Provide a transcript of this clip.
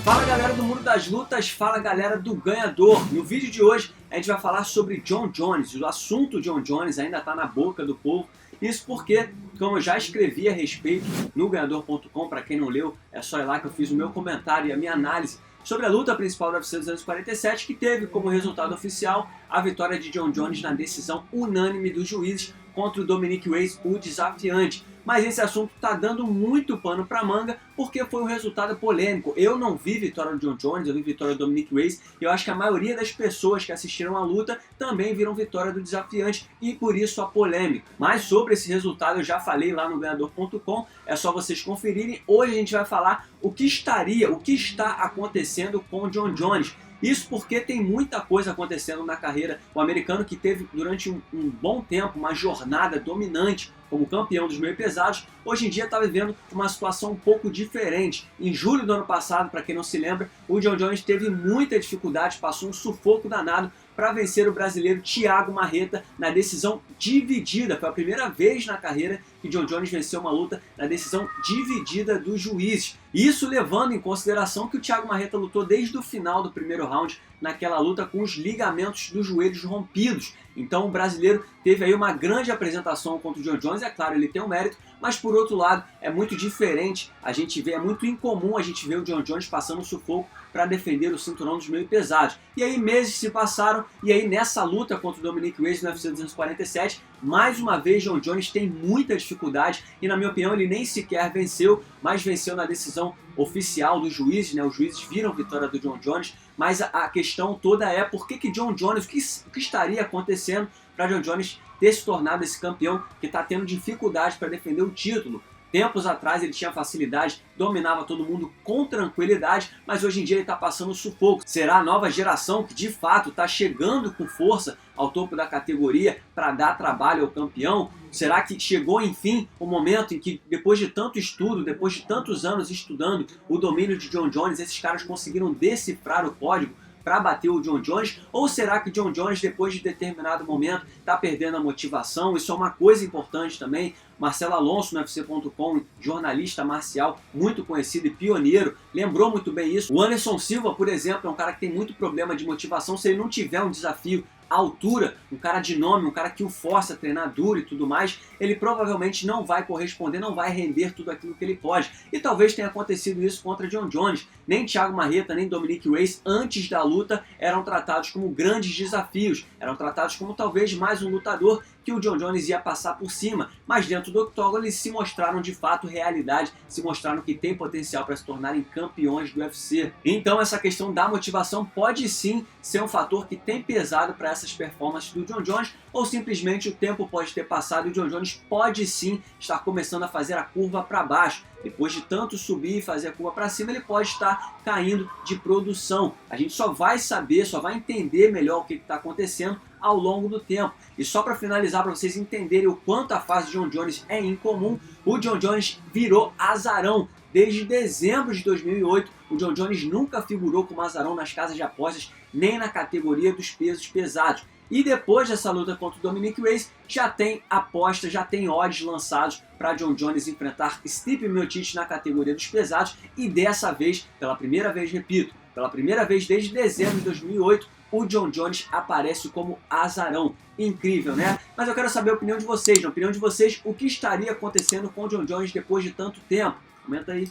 Fala galera do mundo das lutas, fala galera do ganhador. No vídeo de hoje a gente vai falar sobre Jon Jones. O assunto Jon Jones ainda está na boca do povo. Isso porque, como eu já escrevi a respeito no ganhador.com, para quem não leu, é só ir lá que eu fiz o meu comentário e a minha análise sobre a luta principal do UFC 247, que teve como resultado oficial a vitória de Jon Jones na decisão unânime dos juízes contra o Dominick Reyes, o desafiante. Mas esse assunto está dando muito pano para manga porque foi um resultado polêmico. Eu não vi vitória do Jon Jones, eu vi vitória do Dominick Reyes e eu acho que a maioria das pessoas que assistiram a luta também viram vitória do desafiante e por isso a polêmica. Mas sobre esse resultado eu já falei lá no ganhador.com, é só vocês conferirem. Hoje a gente vai falar o que está acontecendo com o Jon Jones. Isso porque tem muita coisa acontecendo na carreira. O americano que teve durante um bom tempo uma jornada dominante como campeão dos meio pesados, hoje em dia está vivendo uma situação um pouco diferente. Em julho do ano passado, para quem não se lembra, o Jon Jones teve muita dificuldade, passou um sufoco danado para vencer o brasileiro Thiago Marreta na decisão dividida. Foi a primeira vez na carreira que Jon Jones venceu uma luta na decisão dividida dos juízes. Isso levando em consideração que o Thiago Marreta lutou desde o final do primeiro round naquela luta com os ligamentos dos joelhos rompidos. Então o brasileiro teve aí uma grande apresentação contra o Jon Jones. É claro, ele tem um mérito, mas por outro lado é muito diferente. É muito incomum a gente ver o Jon Jones passando um sufoco para defender o cinturão dos meio pesados. E aí meses se passaram e aí nessa luta contra o Dominick Reyes no UFC 247, mais uma vez Jon Jones tem muita dificuldade e na minha opinião ele nem sequer venceu, mas venceu na decisão oficial dos juízes, né? Os juízes viram a vitória do Jon Jones, mas a questão toda é por que Jon Jones, o que estaria acontecendo para Jon Jones ter se tornado esse campeão que está tendo dificuldade para defender o título. Tempos atrás ele tinha facilidade, dominava todo mundo com tranquilidade, mas hoje em dia ele está passando sufoco. Será a nova geração que de fato está chegando com força ao topo da categoria para dar trabalho ao campeão? Será que chegou enfim o momento em que, depois de tanto estudo, depois de tantos anos estudando o domínio de Jon Jones, esses caras conseguiram decifrar o código para bater o Jon Jones? Ou será que Jon Jones, depois de determinado momento, está perdendo a motivação? Isso é uma coisa importante também. Marcelo Alonso, no UFC.com, jornalista marcial muito conhecido e pioneiro, lembrou muito bem isso. O Anderson Silva, por exemplo, é um cara que tem muito problema de motivação. Se ele não tiver um desafio à altura, um cara de nome, um cara que o força a treinar duro e tudo mais, ele provavelmente não vai corresponder, não vai render tudo aquilo que ele pode. E talvez tenha acontecido isso contra Jon Jones. Nem Thiago Marreta, nem Dominick Reyes, antes da luta, eram tratados como grandes desafios. Eram tratados como talvez mais um lutador que o Jon Jones ia passar por cima. Mas dentro do octógono eles se mostraram de fato realidade, se mostraram que tem potencial para se tornarem campeões do UFC. Então essa questão da motivação pode sim ser um fator que tem pesado para essas performances do Jon Jones, ou simplesmente o tempo pode ter passado e o Jon Jones pode sim estar começando a fazer a curva para baixo. Depois de tanto subir e fazer a curva para cima, ele pode estar caindo de produção. A gente só vai saber, só vai entender melhor o que está acontecendo ao longo do tempo. E só para finalizar, para vocês entenderem o quanto a fase de Jon Jones é incomum, o Jon Jones virou azarão. Desde dezembro de 2008, o Jon Jones nunca figurou como azarão nas casas de apostas, nem na categoria dos pesos pesados. E depois dessa luta contra o Dominick Reyes, já tem apostas, já tem odds lançados para Jon Jones enfrentar Stipe Miocic na categoria dos pesados. E dessa vez, pela primeira vez, repito, pela primeira vez desde dezembro de 2008, o Jon Jones aparece como azarão. Incrível, né? Mas eu quero saber a opinião de vocês. Na opinião de vocês, o que estaria acontecendo com o Jon Jones depois de tanto tempo? Comenta aí.